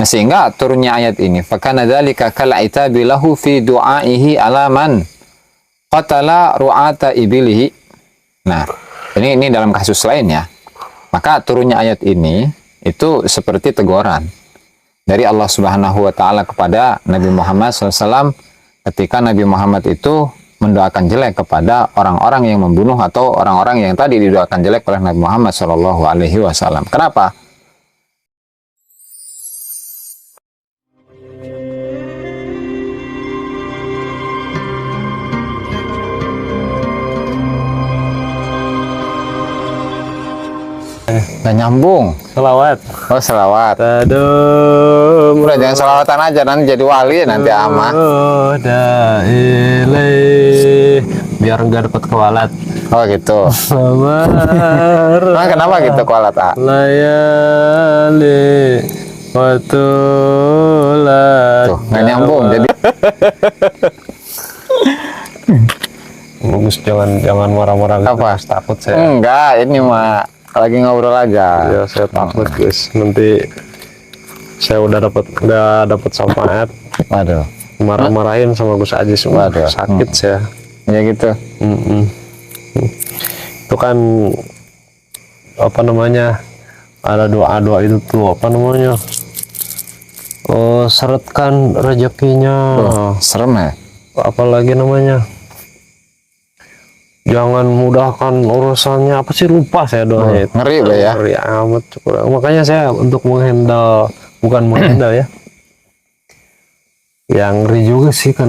Nah, sehingga turunnya ayat ini, fakana dzalika kal'itabi lahu fi du'aihi ala man qatala ru'ata ibilihi. Nah, ini dalam kasus lain ya. Maka turunnya ayat ini itu seperti teguran dari Allah Subhanahu wa taala kepada Nabi Muhammad SAW ketika Nabi Muhammad itu mendoakan jelek kepada orang-orang yang membunuh atau orang-orang yang tadi didoakan jelek oleh Nabi Muhammad SAW. Kenapa? Nggak nyambung. Selawat. Oh, selawat. Aduh, Udah jangan selawatan aja, nanti jadi wali nanti ama. Biar nggak dapat kewalat. Oh gitu. Nah, kenapa gitu kualat A? Layali watulat. Tuh, nggak nyambung jadi. Bagus, jangan marah-marah gitu. Apa? Takut saya. Enggak, ini mah lagi ngobrol aja. Ya, saya takut guys. Nanti saya udah nggak dapat syafaat. Waduh. Marah-marahin sama Gus Aji semua. Waduh. Sakit saya. Ya gitu. Itu kan apa namanya, ada doa-doa itu tuh apa namanya, seretkan rezekinya. Serem ya. Apalagi namanya, jangan mudahkan urusannya, apa sih, lupa saya doanya. Ngeri Bay, ya. Ngeri amat. Makanya saya untuk menghandle, bukan menghandle ya, yang ngeri juga sih kan,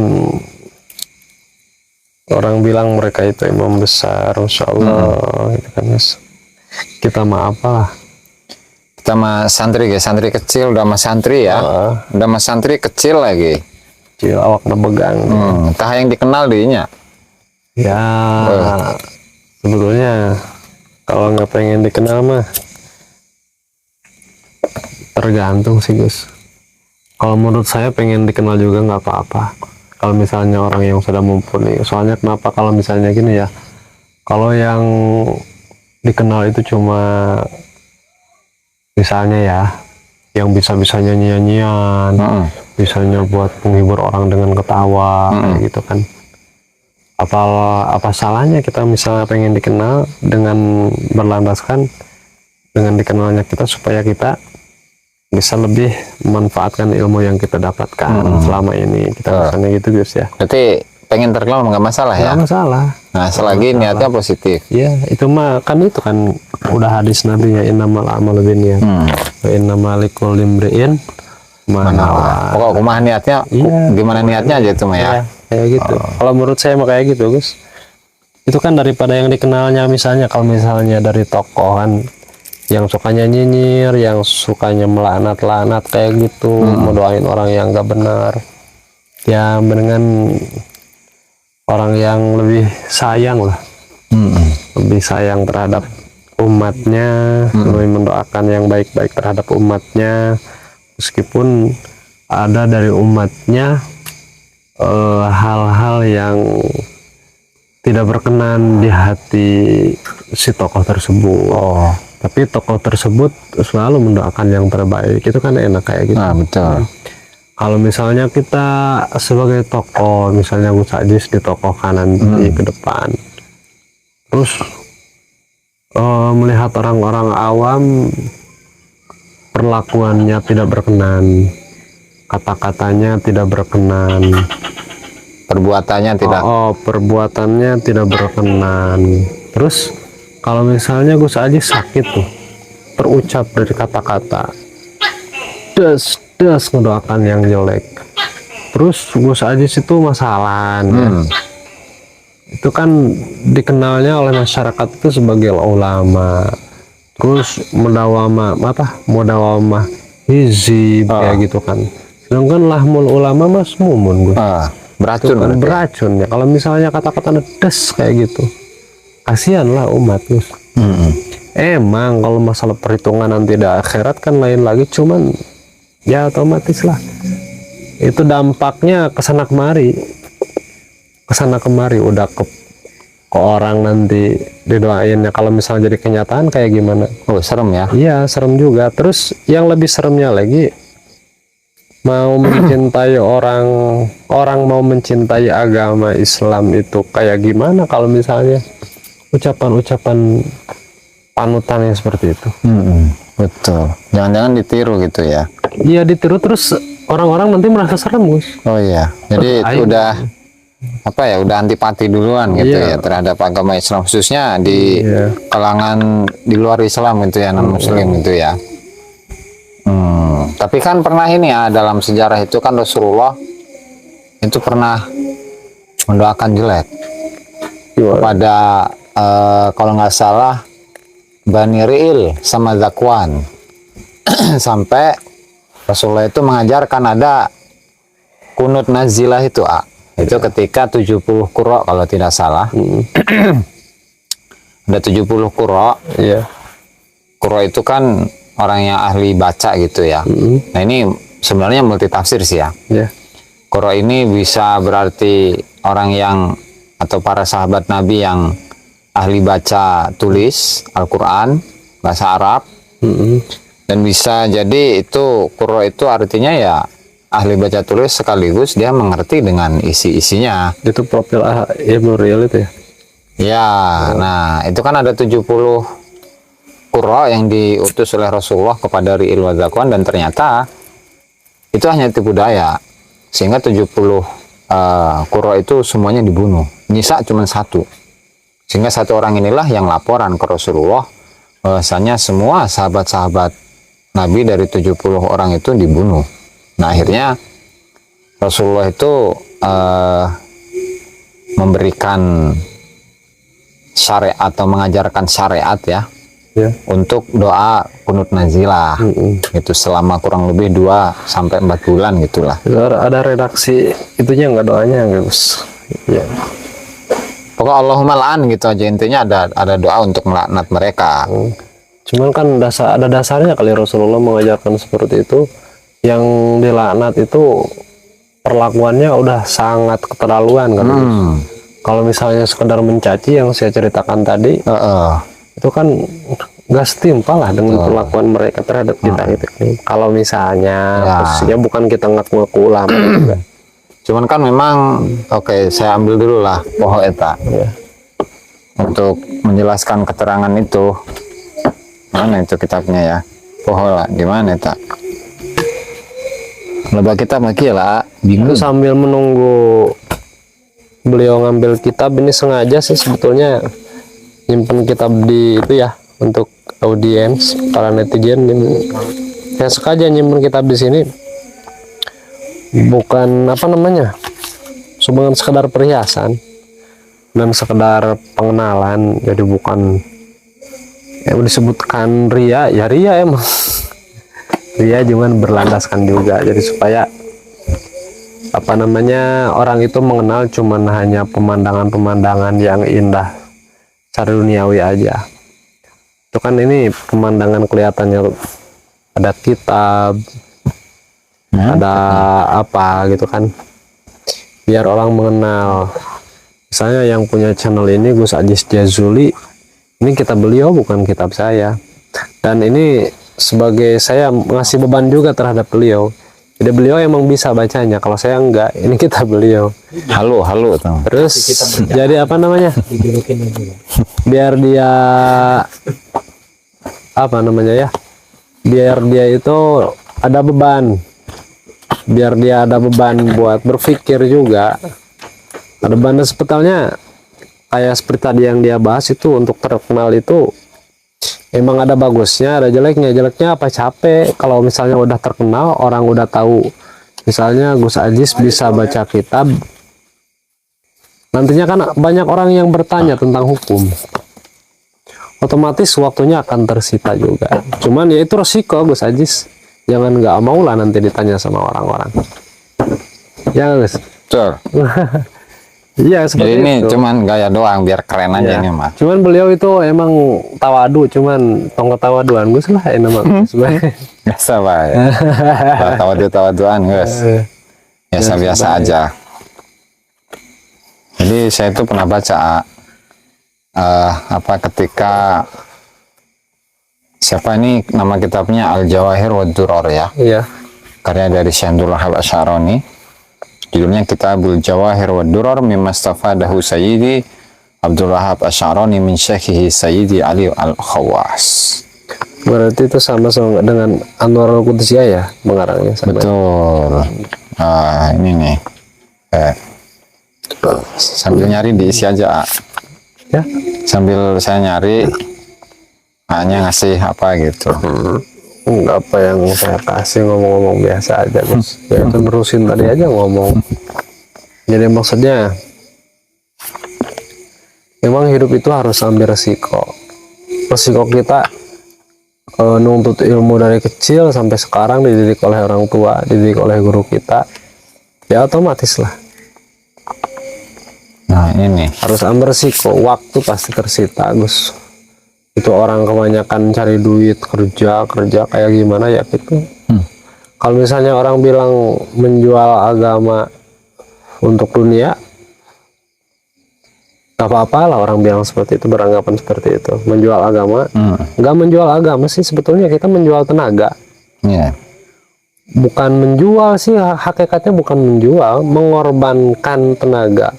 orang bilang mereka itu imam besar, Masya Allah, gitu kan, Mas. Kita mah apalah. Kita mah santri guys, santri kecil udah mah santri ya. Udah mah santri kecil lagi. Kecil awak begang. Tah yang dikenal dirinya. Ya, sebetulnya kalau nggak pengen dikenal mah tergantung sih Gus. Kalau menurut saya pengen dikenal juga nggak apa-apa. Kalau misalnya orang yang sudah mumpuni. Soalnya kenapa, kalau misalnya gini ya, kalau yang dikenal itu cuma misalnya ya, yang bisa nyanyi-nyanyian, misalnya buat menghibur orang dengan ketawa, kayak gitu kan. Apa salahnya kita misalnya pengen dikenal dengan berlandaskan dengan dikenalnya kita, supaya kita bisa lebih memanfaatkan ilmu yang kita dapatkan selama ini. Kita misalnya gitu Gus ya. Berarti pengen terkenal nggak masalah ya? Nggak masalah. Nah, selagi niatnya positif. Ya, itu mah kan, itu kan udah hadis Nabi ya, innamal a'malu binniyat wa innamal likulli imri'in ma nawa. Pokok kumaha niatnya, gimana niatnya aja itu mah ya. Kayak gitu. Kalau menurut saya mah kayak gitu Gus. Itu kan daripada yang dikenalnya, misalnya kalau misalnya dari tokoh kan, yang sukanya nyinyir, yang sukanya melaknat kayak gitu, mendoain orang yang nggak benar, ya dengan orang yang lebih sayang lah, lebih sayang terhadap umatnya, lebih mendoakan yang baik-baik terhadap umatnya, meskipun ada dari umatnya hal-hal yang tidak berkenan di hati si tokoh tersebut. Tapi tokoh tersebut selalu mendoakan yang terbaik. Itu kan enak kayak gitu. Nah, betul. Kalau misalnya kita sebagai tokoh, misalnya Gus Ajis di tokoh kanan ke depan, terus melihat orang-orang awam perlakuannya tidak berkenan, kata-katanya tidak berkenan, Perbuatannya tidak. perbuatannya tidak berkenan. Terus kalau misalnya Gus Ajis sakit tuh, terucap dari kata-kata des ngedoakan yang jelek, terus Gus Ajis itu masalah itu kan dikenalnya oleh masyarakat itu sebagai ulama, terus mudawamah hizib, kayak gitu kan. Sedangkan lahmul ulama mas mumun Gus, beracun kan beracun ya. Kalau misalnya kata-kata des kayak gitu, kasihanlah umat Gus. Emang kalau masalah perhitungan nanti di akhirat kan lain lagi, cuman ya otomatis lah itu dampaknya kesana kemari udah ke orang nanti didoainnya. Kalau misalnya jadi kenyataan kayak gimana? Serem ya. Iya, serem juga. Terus yang lebih seremnya lagi, mau mencintai orang mau mencintai agama Islam itu kayak gimana kalau misalnya ucapan-ucapan panutan yang seperti itu? Betul. Jangan-jangan ditiru gitu ya. Iya, ditiru terus orang-orang nanti merasa serem, Gus. Oh iya. Jadi udah apa ya? Udah antipati duluan gitu Iya. ya terhadap agama Islam, khususnya di kalangan di luar Islam gitu ya, non Muslim gitu ya. Tapi kan pernah ini ya, dalam sejarah itu kan Rasulullah itu pernah mendoakan jelek kepada kalau nggak salah Bani Ri'il sama Zakwan. Sampai Rasulullah itu mengajarkan ada kunut nazilah itu, itu ketika 70 qurra kalau tidak salah. Ada 70 qurra. Iya. Qurra itu kan orang yang ahli baca gitu ya. Nah ini sebenarnya multi tafsir sih ya. Iya. Qurra ini bisa berarti orang yang atau para sahabat Nabi yang ahli baca tulis Al-Quran bahasa Arab. Dan bisa jadi itu qurra itu artinya ya ahli baca tulis sekaligus dia mengerti dengan isi-isinya. Itu profil Ibnu Ri'il itu ya. Ya, nah itu kan ada 70 qurra yang diutus oleh Rasulullah kepada Ri'il wa Zakwan, dan ternyata itu hanya tipu daya sehingga 70 qurra itu semuanya dibunuh. Nyisa cuma satu. Sehingga satu orang inilah yang laporan ke Rasulullah bahwasanya semua sahabat-sahabat Nabi dari 70 orang itu dibunuh. Nah akhirnya Rasulullah itu memberikan syariat atau mengajarkan syariat ya, untuk doa kunut nazilah itu selama kurang lebih 2 sampai 4 bulan gitulah. Ada redaksi itunya nggak doanya nggak, Gus? Ya. Pokoknya Allahumma la'an gitu aja, intinya ada doa untuk melaknat mereka. Cuman kan ada dasarnya kali Rasulullah mengajarkan seperti itu. Yang dilaknat itu perlakuannya udah sangat keterlaluan kan. Kalau misalnya sekedar mencaci yang saya ceritakan tadi, itu kan nggak setimpal lah dengan perlakuan mereka terhadap kita gitu. Kalau misalnya posisinya bukan kita ngaku-ngaku ulama juga. Cuman kan memang oke, saya ambil dulu lah poho eta untuk menjelaskan keterangan itu. Mana itu kitabnya ya? Poho lah, di mana eta? Lebah kita maki lah, bingung. Itu sambil menunggu beliau ngambil kitab ini, sengaja sih sebetulnya nyimpen kitab di itu ya untuk audiens para netizen. Saya sengaja nyimpen kitab di sini, bukan apa namanya, cuma sekedar perhiasan dan sekedar pengenalan. Jadi bukan yang disebutkan ria, ya ria emang ria cuman berlandaskan juga, jadi supaya apa namanya, orang itu mengenal cuman hanya pemandangan-pemandangan yang indah secara duniawi aja. Itu kan ini pemandangan kelihatannya ada kitab, ada apa gitu kan, biar orang mengenal. Misalnya yang punya channel ini Gus Ajis Jazuli, ini kitab beliau bukan kitab saya, dan ini sebagai saya ngasih beban juga terhadap beliau. Jadi beliau emang bisa bacanya, kalau saya enggak. Ini kitab beliau. Halo tuh. Terus jadi apa namanya, biar dia apa namanya ya, biar dia itu ada beban, biar dia ada beban buat berpikir juga. Ada beban sebetulnya kayak seperti tadi yang dia bahas itu, untuk terkenal itu emang ada bagusnya, ada jeleknya. Jeleknya apa? Capek. Kalau misalnya udah terkenal, orang udah tahu, misalnya Gus Ajis bisa baca kitab, nantinya kan banyak orang yang bertanya tentang hukum, otomatis waktunya akan tersita juga. Cuman ya itu resiko Gus Ajis, jangan nggak mau lah nanti ditanya sama orang-orang ya Gus. Betul. Iya Jadi seperti ini itu. cuman gaya doang biar keren aja ini mah. Cuman beliau itu emang tawadu, cuman tong ketawaduan Gus lah ini mah. Biasa pak ya. Tawadu-tawaduan guys. Biasa-biasa aja. Jadi saya itu pernah baca apa ketika siapa ini nama kitabnya Al Jawahir wa Duror ya. Iya. karya dari Syekh Abdul Wahhab Asy'arani. Judulnya Kitabul Jawahir wa Durar mimma stafadahu Sayyidi Abdul Wahhab Asy'arani min Syekhihi Sayyidi Ali Al-Khawas. Berarti itu sama dengan Anwar Al-Qudusiyah ya pengarangnya sama. Betul. Ini nih. Sambil nyari diisi aja. Ya. Sambil saya nyari, hanya ngasih apa gitu. Enggak, apa yang saya kasih ngomong-ngomong biasa aja Gus. Ya itu nerusin tadi aja ngomong. Jadi maksudnya memang hidup itu harus ambil resiko. Resiko kita nuntut ilmu dari kecil sampai sekarang dididik oleh orang tua, dididik oleh guru kita, ya otomatis lah. Nah ini Harus ambil resiko, waktu pasti tersita Gus. Itu orang kebanyakan cari duit, kerja kayak gimana ya gitu. Kalau misalnya orang bilang menjual agama untuk dunia, gak apa-apa lah orang bilang seperti itu, beranggapan seperti itu. Menjual agama, nggak menjual agama sih sebetulnya, kita menjual tenaga. ya. Bukan menjual sih, hakikatnya bukan menjual, mengorbankan tenaga,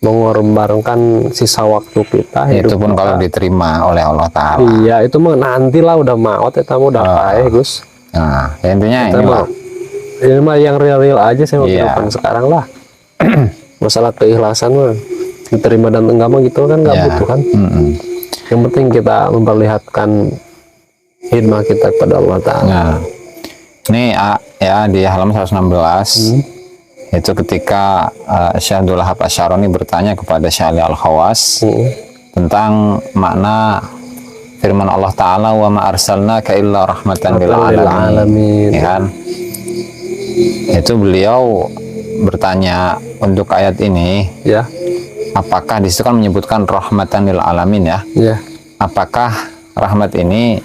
mengorbankan sisa waktu kita. Itu hidup pun kita. kalau diterima oleh Allah Ta'ala. Iya, itu mah nantilah udah maut ya, tamu udah paeh Gus. Nah ya intinya Kita inilah. mah, ini mah yang real aja saya mau Iya. kehidupan sekarang lah. Masalah keikhlasan mah diterima dan enggak mah gitu kan nggak Ya. butuh kan. Mm-mm. Yang penting kita memperlihatkan hikmah kita kepada Allah Ta'ala. Nah, ini ya di halaman 116 itu ketika Syekh Abdul Wahhab Asy'arani bertanya kepada Syekh Ali Al-Khawas tentang makna firman Allah Ta'ala wa ma arsalnaka illa rahmatan lil alamin, ya kan? Itu beliau bertanya untuk ayat ini, Ya, apakah di situ kan menyebutkan rahmatan lil alamin ya? ya, Apakah rahmat ini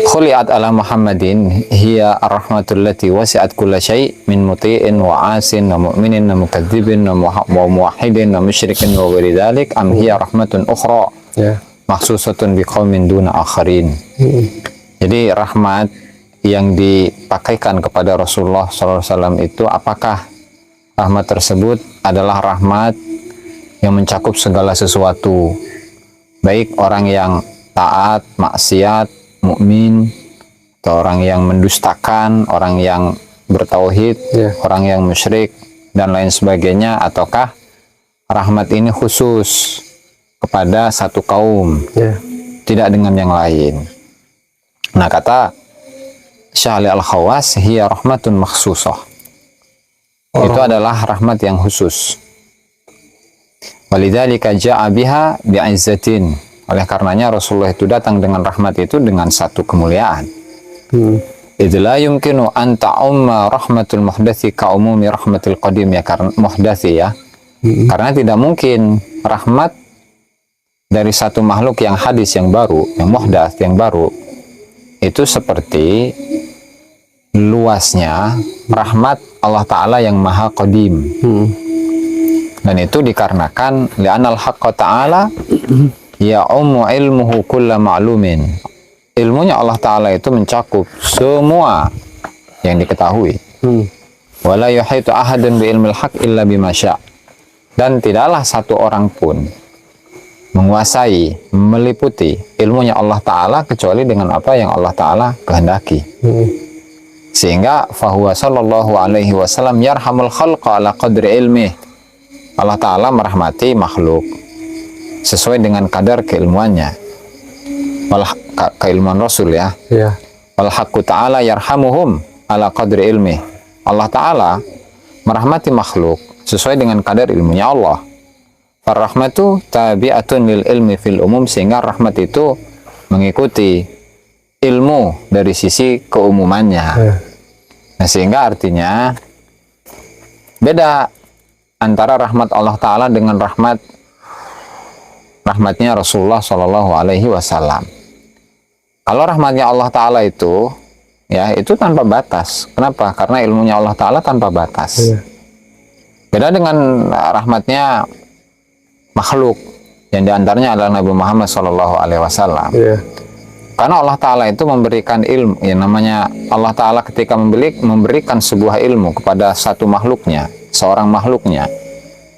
khuliat ala Muhammadin hiya ar-rahmatul lati wasi'at kulla syai' min muti'in wa 'asin wa mu'minin wa mukadzibin wa muwahhidin wa musyrikin wa ghairi dzalik am hiya rahmatun ukhra ya. makhsusatun biqaumin duna akharin. Jadi rahmat yang dipakaikan kepada Rasulullah SAW itu, apakah rahmat tersebut adalah rahmat yang mencakup segala sesuatu, baik orang yang taat, maksiat, mukmin, atau orang yang mendustakan, orang yang bertauhid, Ya. orang yang musyrik, dan lain sebagainya, ataukah rahmat ini khusus kepada satu kaum, Ya. tidak dengan yang lain. Nah, kata Syekh Ali Al-Khawas, hiya rahmatun makhsusah. Itu adalah rahmat yang khusus. Walidzalika ja'a biha bi'izzatin. Oleh karenanya Rasulullah itu datang dengan rahmat itu dengan satu kemuliaan. Idz la yumkinu an ta'umma rahmatul muhdatsi ka umumi rahmatil qadim, ya, karena muhdatsi ya. Karena tidak mungkin rahmat dari satu makhluk yang hadis, yang baru, yang muhdats, yang baru, itu seperti luasnya rahmat Allah Ta'ala yang maha qadim. Dan itu dikarenakan li'anal haqqa ta'ala ya'ummu ilmuhu kulla ma'lumin. Ilmunya Allah Ta'ala itu mencakup semua yang diketahui. Wala yuhitu ahadun bi ilmil haq illa bima sya'. Dan tidaklah satu orang pun menguasai, meliputi ilmunya Allah Ta'ala kecuali dengan apa yang Allah Ta'ala kehendaki. Sehingga fahuwa sallallahu alaihi wasallam yarhamul khalqa ala qadri ilmih. Allah Ta'ala merahmati makhluk sesuai dengan kadar keilmuannya. Keilmuan Rasul ya. Ya. Wal haqqu ta'ala yarhamuhum ala qadri ilmih. Allah Ta'ala merahmati makhluk sesuai dengan kadar ilmunya Allah. Farrahmatu tabi'atun lil ilmi fil umum, sehingga rahmat itu mengikuti ilmu dari sisi keumumannya. Nah, sehingga artinya beda antara rahmat Allah Ta'ala dengan rahmatnya Rasulullah Shallallahu Alaihi Wasallam. Kalau rahmatnya Allah Ta'ala itu, ya, itu tanpa batas. Kenapa? Karena ilmunya Allah Ta'ala tanpa batas. Beda dengan rahmatnya makhluk, yang diantaranya adalah Nabi Muhammad Shallallahu Alaihi Wasallam. Karena Allah Ta'ala itu memberikan ilmu, ya namanya Allah Ta'ala ketika memberikan sebuah ilmu kepada satu makhluknya, seorang makhluknya,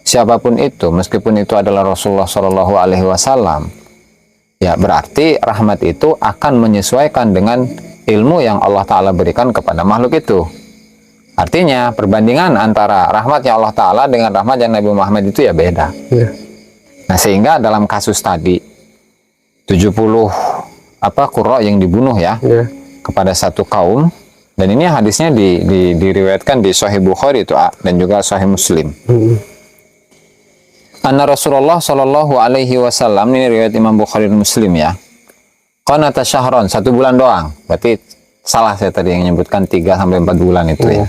siapapun itu, meskipun itu adalah Rasulullah Shallallahu Alaihi Wasallam, ya berarti rahmat itu akan menyesuaikan dengan ilmu yang Allah Ta'ala berikan kepada makhluk itu. Artinya perbandingan antara rahmatnya Allah Ta'ala dengan rahmatnya Nabi Muhammad itu ya beda. Ya. Nah sehingga dalam kasus tadi 70 qurra yang dibunuh ya kepada satu kaum, dan ini hadisnya diriwayatkan di Sahih Bukhari itu dan juga Sahih Muslim. Anna Rasulullah Shallallahu Alaihi Wasallam, ini riwayat Imam Bukhari dan Muslim ya. Qanata syahron, 1 bulan doang. Berarti salah saya tadi yang menyebutkan 3 sampai 4 bulan itu ya.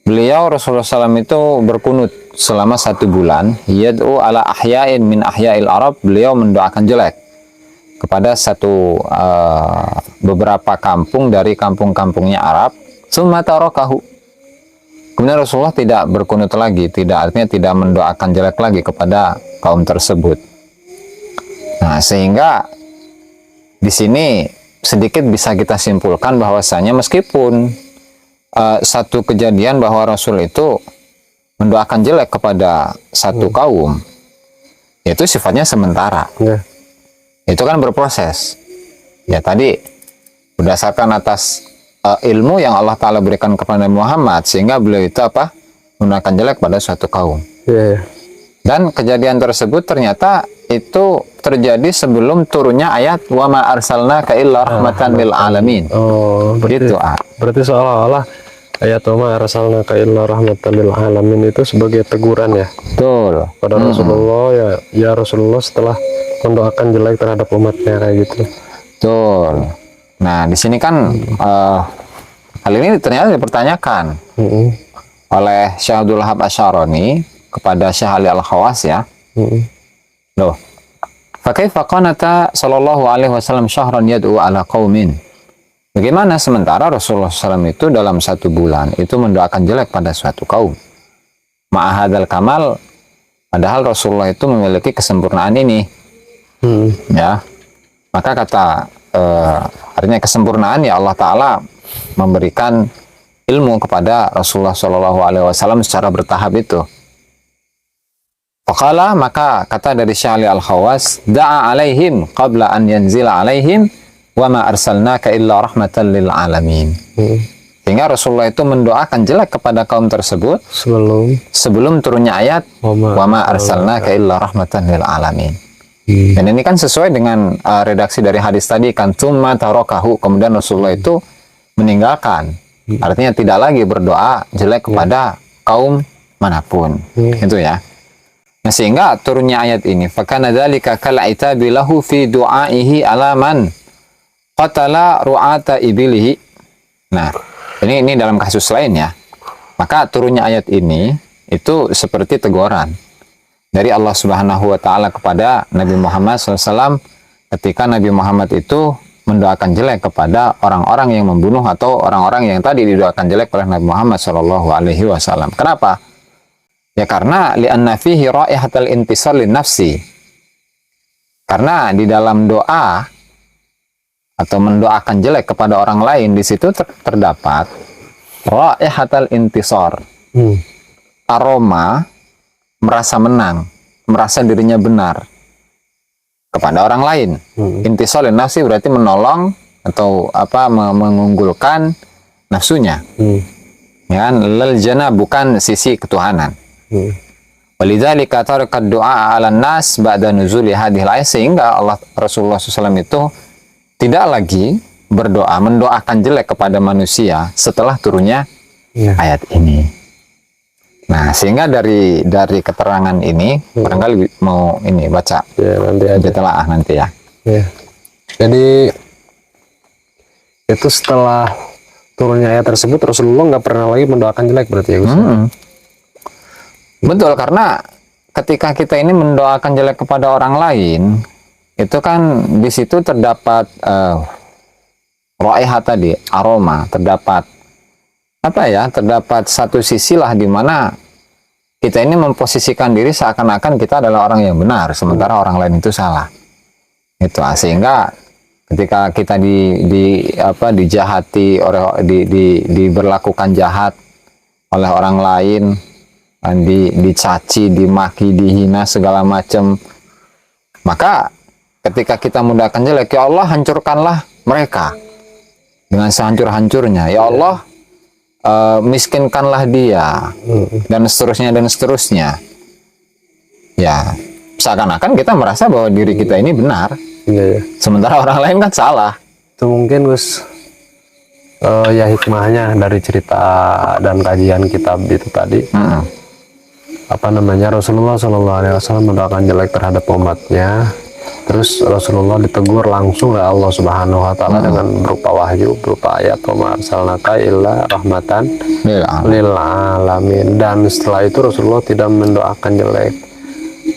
Beliau Rasulullah SAW itu berkunut selama 1 bulan. Yad'u ala ahya'in min ahya'il Arab. Beliau mendoakan jelek kepada beberapa kampung dari kampung-kampungnya Arab. Tsumma tarakahu. Kemudian Rasulullah tidak berkunut lagi, artinya tidak mendoakan jelek lagi kepada kaum tersebut. Nah, sehingga di sini sedikit bisa kita simpulkan bahwasanya meskipun satu kejadian bahwa Rasul itu mendoakan jelek kepada satu kaum, itu sifatnya sementara. Itu kan berproses. Ya tadi berdasarkan atas ilmu yang Allah Ta'ala berikan kepada Muhammad, sehingga beliau itu mendoakan jelek pada suatu kaum. Dan kejadian tersebut ternyata itu terjadi sebelum turunnya ayat wa ma arsalnaka illa rahmatan lil alamin. Berarti seolah-olah ayat wa ma arsalnaka illa rahmatan lil alamin itu sebagai teguran ya. Betul. Pada Rasulullah, ya Rasulullah setelah mendoakan jelek terhadap umatnya kayak gitu. Betul. Nah, di sini kan hal ini ternyata dipertanyakan oleh Syekh Abdul Wahab Asy'arani kepada Syekh Ali Al-Khawas ya. Loh, fa kaifa qanata sallallahu alaihi wasallam syahran yad'u ala qaumin. Bagaimana sementara Rasulullah SAW itu dalam 1 bulan itu mendoakan jelek pada suatu kaum. Ma'ahadal kamal, padahal Rasulullah itu memiliki kesempurnaan ini. Ya, maka kata artinya kesempurnaan ya Allah Ta'ala memberikan ilmu kepada Rasulullah SAW secara bertahap itu. Faqala, maka kata dari Syekh Ali Al-Khawas, da'a alaihim qabla an yanzila alaihim wa ma arsalnaka illa rahmatan lil alamin. Sehingga Rasulullah itu mendoakan jelek kepada kaum tersebut sebelum turunnya ayat wa ma arsalnaka illa rahmatan lil alamin. Dan ini kan sesuai dengan redaksi dari hadis tadi kan, tsumma tarakahu, kemudian Rasulullah itu meninggalkan. Artinya tidak lagi berdoa jelek kepada kaum manapun. Itu ya. Nah, sehingga turunnya ayat ini, fakana dzalika kal'itabi lahu fi du'aihi ala man qatala ru'ata ibilihi. Nah, ini dalam kasus lain ya. Maka turunnya ayat ini itu seperti teguran dari Allah Subhanahu wa Ta'ala kepada Nabi Muhammad SAW ketika Nabi Muhammad itu mendoakan jelek kepada orang-orang yang membunuh atau orang-orang yang tadi didoakan jelek oleh Nabi Muhammad SAW. Kenapa? Ya karena li'anna fihi raihatal intisar lin nafsi. Karena di dalam doa atau mendoakan jelek kepada orang lain, di situ terdapat raihatal intisar. Aroma merasa menang, merasa dirinya benar kepada orang lain. Intisar lin nafsi berarti menolong atau mengunggulkan nafsunya. Ya kan, lal jannah bukan sisi ketuhanan. Walidzalika taraka du'a 'alan nas ba'da nuzuli hadhil ayat, sehingga Rasulullah SAW itu tidak lagi mendoakan jelek kepada manusia setelah turunnya ayat ini. Nah, sehingga dari keterangan ini barangkali mau ini baca nanti aja telaah nanti ya. Jadi itu setelah turunnya ayat tersebut Rasulullah nggak pernah lagi mendoakan jelek berarti ya Gus? Betul, karena ketika kita ini mendoakan jelek kepada orang lain, itu kan di situ terdapat raihat tadi, aroma, terdapat terdapat satu sisi lah di mana kita ini memposisikan diri seakan-akan kita adalah orang yang benar, sementara orang lain itu salah. Itu sehingga ketika kita dijahati diberlakukan jahat oleh orang lain, dicaci, dimaki, dihina segala macam, maka ketika kita mendoakan jelek, ya Allah hancurkanlah mereka dengan sehancur-hancurnya, ya Allah miskinkanlah dia, dan seterusnya. Ya, seakan-akan kita merasa bahwa diri kita ini benar, sementara orang lain kan salah. Itu mungkin Gus ya hikmahnya dari cerita dan kajian kitab itu tadi. Apa namanya, Rasulullah SAW mendoakan jelek terhadap umatnya, terus Rasulullah ditegur langsung oleh Allah Subhanahu Wa Taala dengan berupa wahyu, berupa ayat, wa ma arsalnaka illa rahmatan lil alamin. Dan setelah itu Rasulullah tidak mendoakan jelek,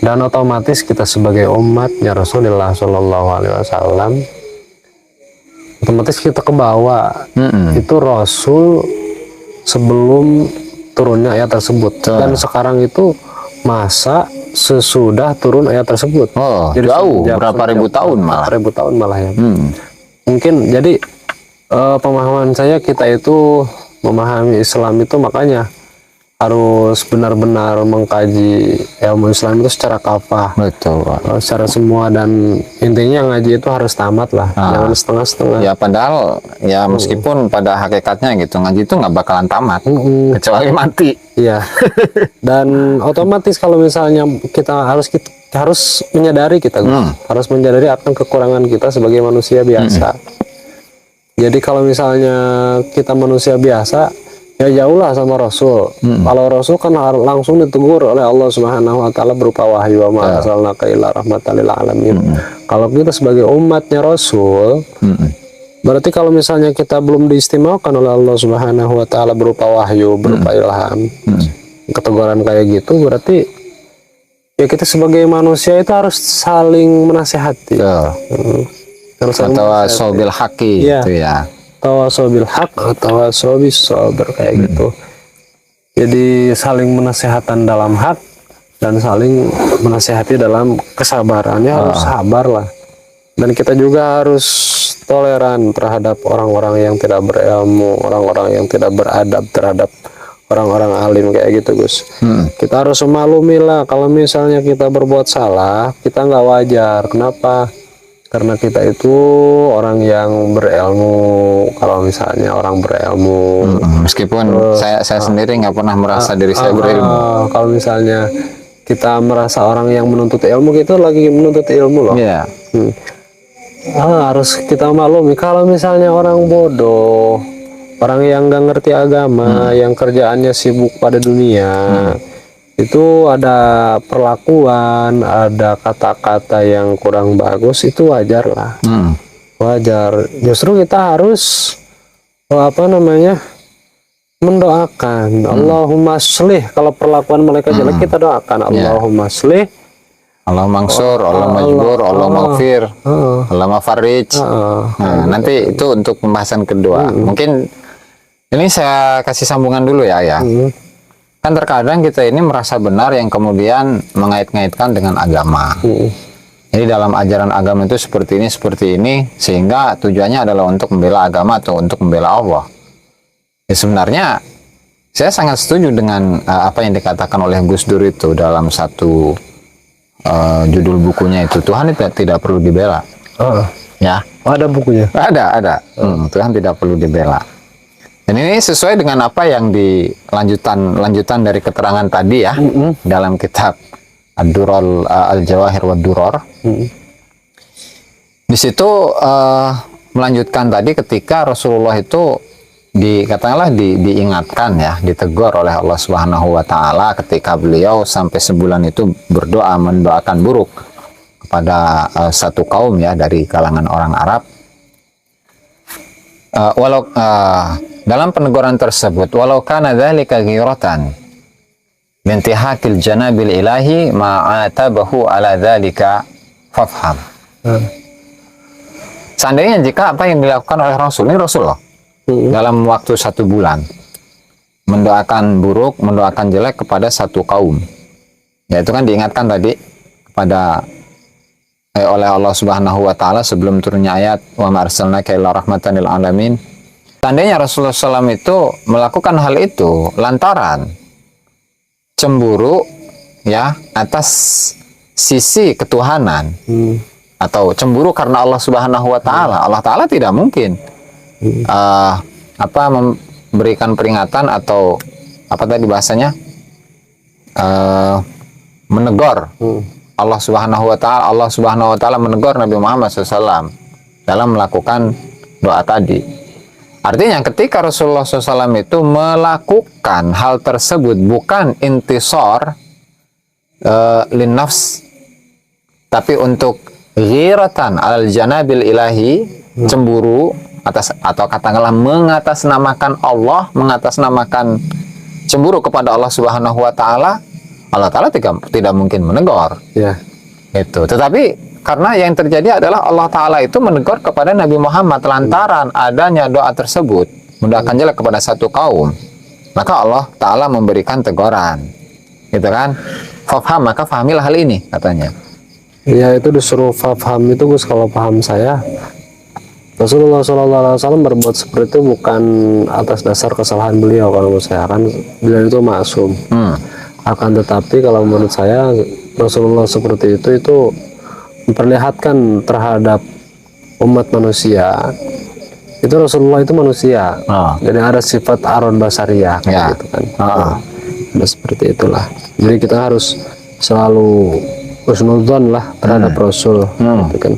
dan otomatis kita sebagai umatnya Rasulullah SAW otomatis kita kebawa itu Rasul sebelum turunnya ayat tersebut, dan sekarang itu masa sesudah turun ayat tersebut. Jadi jauh berapa ribu tahun malah. Ya. Mungkin jadi pemahaman saya, kita itu memahami Islam itu makanya harus benar-benar mengkaji ilmu Islam itu secara kafah, secara semua, dan intinya ngaji itu harus tamat lah, jangan setengah-setengah. Ya padahal ya meskipun pada hakikatnya gitu, ngaji itu nggak bakalan tamat kecuali mati. Iya. Dan otomatis kalau misalnya kita harus menyadari harus menyadari akan kekurangan kita sebagai manusia biasa. Jadi kalau misalnya kita manusia biasa, ya jauhlah sama Rasul. Kalau Rasul kan langsung ditegur oleh Allah Subhanahu Wa Taala berupa wahyu, wa ma arsalnaka illa rahmatan lil alamin. Kalau kita sebagai umatnya Rasul, berarti kalau misalnya kita belum diistimewakan oleh Allah Subhanahu Wa Taala berupa wahyu, berupa ilham, keteguran kayak gitu, berarti ya kita sebagai manusia itu harus saling menasehati. Atau sobil haki gitu ya. Tawasobil haq atau tawasobis sabar kayak gitu. Jadi saling menasehatan dalam hak dan saling menasehati dalam kesabarannya, harus sabar lah. Dan kita juga harus toleran terhadap orang-orang yang tidak berilmu, orang-orang yang tidak beradab terhadap orang-orang alim kayak gitu Gus. Kita harus memaklumi lah kalau misalnya kita berbuat salah, kita nggak wajar. Kenapa? Karena kita itu orang yang berilmu. Kalau misalnya orang berilmu, meskipun saya sendiri nggak pernah merasa diri saya berilmu. Kalau misalnya kita merasa orang yang menuntut ilmu, kita lagi menuntut ilmu loh. Harus kita maklumi kalau misalnya orang bodoh, orang yang nggak ngerti agama, yang kerjaannya sibuk pada dunia, itu ada perlakuan, ada kata-kata yang kurang bagus, itu wajar lah. Wajar. Justru kita harus mendoakan Allahumma shlih. Kalau perlakuan mereka jelek, kita doakan Allahumma shlih, Allah mangsur, Allah majbur, Allah maghfir, Allah mafarij. Nah, nanti itu untuk pembahasan kedua. Mungkin ini saya kasih sambungan dulu ya. Kan terkadang kita ini merasa benar yang kemudian mengait-ngaitkan dengan agama. Jadi dalam ajaran agama itu seperti ini, sehingga tujuannya adalah untuk membela agama atau untuk membela Allah. Ya, sebenarnya saya sangat setuju dengan apa yang dikatakan oleh Gus Dur itu dalam satu judul bukunya itu, Tuhan itu tidak perlu dibela. Ya, ada bukunya. Ada. Tuhan tidak perlu dibela. Dan ini sesuai dengan apa yang di lanjutan dari keterangan tadi ya, dalam kitab Ad-Durral Al-Jawahir wa Duror. Di situ melanjutkan tadi ketika Rasulullah itu katakanlah diingatkan ya, ditegur oleh Allah Subhanahu Wa Taala ketika beliau sampai sebulan itu berdoa mendoakan buruk kepada satu kaum ya dari kalangan orang Arab. Dalam peneguran tersebut, walau kana dzalika ghiratan bintihakil janabil ilahi ma'atabahu ala dzalika fafham. Seandainya jika apa yang dilakukan oleh Rasul, ini Rasul loh, dalam waktu 1 bulan mendoakan buruk, mendoakan jelek kepada satu kaum, ya itu kan diingatkan tadi kepada oleh Allah Subhanahu wa taala sebelum turunnya ayat wa ma arsalnaka illa rahmatan lil alamin. Tandanya Rasulullah SAW itu melakukan hal itu lantaran cemburu ya atas sisi ketuhanan atau cemburu karena Allah Subhanahu wa taala. Allah taala tidak mungkin memberikan peringatan atau apa tadi bahasanya menegur Allah Subhanahu wa taala. Allah Subhanahu wa taala menegur Nabi Muhammad SAW dalam melakukan doa tadi. Artinya ketika Rasulullah SAW itu melakukan hal tersebut bukan intisar linnafs, tapi untuk ghiratan alal janabil ilahi, cemburu atas atau katakanlah mengatasnamakan Allah, mengatasnamakan cemburu kepada Allah Subhanahu wa taala, Allah taala tidak mungkin menegur. Ya. Itu. Tetapi karena yang terjadi adalah Allah Ta'ala itu menegur kepada Nabi Muhammad lantaran adanya doa tersebut mendoakan jelek kepada satu kaum, maka Allah Ta'ala memberikan teguran, gitu kan? Fafham, maka fahamilah hal ini, katanya. Ya, itu disuruh faham itu Gus. Kalau paham saya, Rasulullah SAW berbuat seperti itu bukan atas dasar kesalahan beliau. Kalau menurut saya kan beliau itu maksum. Akan tetapi kalau menurut saya Rasulullah seperti itu memperlihatkan terhadap umat manusia itu Rasulullah itu manusia, jadi ada sifat aron basariyah gitu kan. Ada seperti itulah, jadi kita harus selalu husnudzon lah terhadap Rasul gitu kan.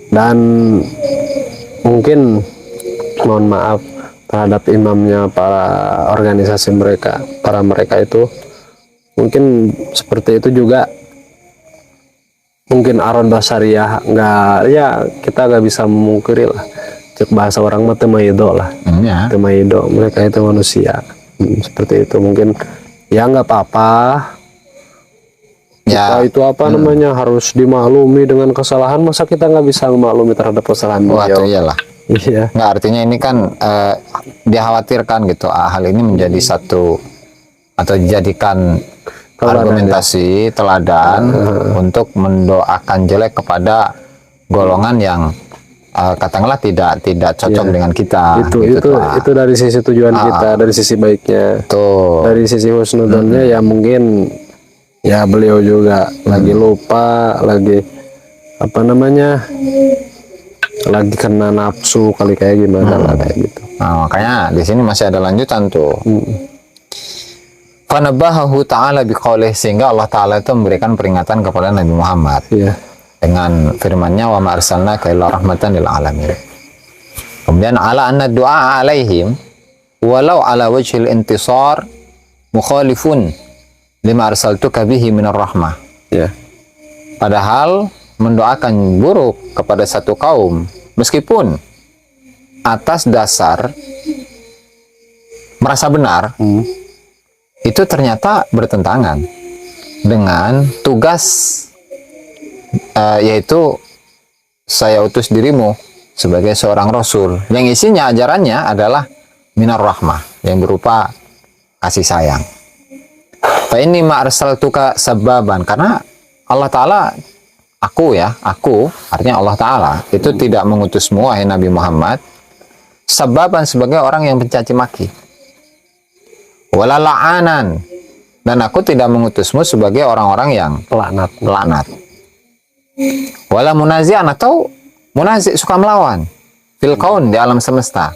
Dan mungkin mohon maaf terhadap imamnya para organisasi mereka itu mungkin seperti itu juga. Mungkin aron basariyah kita nggak bisa memungkiri lah, cek bahasa orang mah temaido lah, temaido, mereka itu manusia, seperti itu. Mungkin ya nggak apa-apa ya, itu namanya harus dimaklumi dengan kesalahan. Masa kita nggak bisa memaklumi terhadap kesalahan beliau? Iyalah. Iya. Nggak, artinya ini kan dikhawatirkan gitu hal ini menjadi satu atau dijadikan argumentasi teladan untuk mendoakan jelek kepada golongan yang katakanlah tidak cocok dengan kita. Itu dari sisi tujuan kita, dari sisi baiknya. Dari sisi husnudzonnya ya mungkin ya beliau juga lagi lupa, lagi lagi kena nafsu kali, kayak gimana lah kayak gitu. Nah, makanya di sini masih ada lanjutan tuh. Fanabahahu ta'ala biqaulih, sehingga Allah Ta'ala itu memberikan peringatan kepada Nabi Muhammad dengan firman-Nya wa ma arsalnaka illa rahmatan lil alamin. Kemudian ala anna du'a alaihim walau ala wajhil intisar mukhalifun lima arsaltuka bihi minar rahmah. Padahal mendoakan buruk kepada satu kaum meskipun atas dasar merasa benar, itu ternyata bertentangan dengan tugas yaitu saya utus dirimu sebagai seorang rasul yang isinya ajarannya adalah minar rahmah, yang berupa kasih sayang. Fa inni ma arsaltuka sababan, karena Allah Ta'ala aku artinya Allah Ta'ala itu tidak mengutusmu wahai Nabi Muhammad sababan sebagai orang yang mencaci maki, wala la'anan, dan aku tidak mengutusmu sebagai orang-orang yang pelaknat, wala munazi'an, atau munazi' suka melawan, fil kaun, di alam semesta,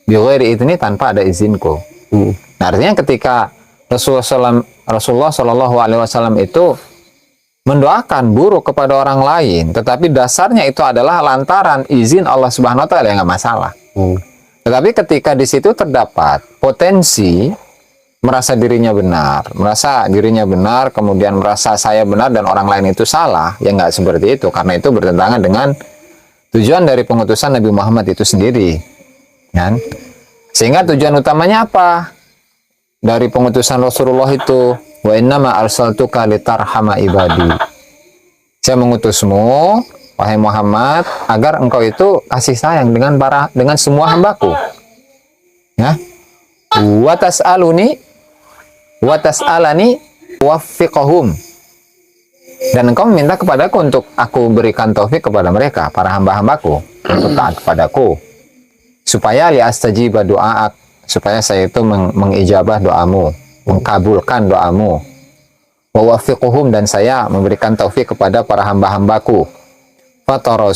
bi ghairi idzni, tanpa ada izinku. Nah, artinya ketika Rasulullah Shallallahu Alaihi Wasallam itu mendoakan buruk kepada orang lain, tetapi dasarnya itu adalah lantaran izin Allah Subhanahu Wa Taala, ya nggak masalah. Tetapi ketika di situ terdapat potensi merasa dirinya benar, kemudian merasa saya benar dan orang lain itu salah, ya nggak seperti itu, karena itu bertentangan dengan tujuan dari pengutusan Nabi Muhammad itu sendiri, kan? Sehingga tujuan utamanya apa dari pengutusan Rasulullah itu? Wa innama arsaltuka litarhama ibadi. Saya mengutusmu wahai Muhammad agar engkau itu kasih sayang dengan semua hambaku. Ya. Wa tas'alani waffiqahum. Dan engkau meminta kepadaku untuk aku berikan taufik kepada mereka, para hamba-hambaku, untuk taat kepadaku. Supaya li'astajiba du'aak, supaya saya itu mengijabah doamu, mengkabulkan doamu. Wa wafiquhum, dan saya memberikan taufik kepada para hamba-hambaku. Fatara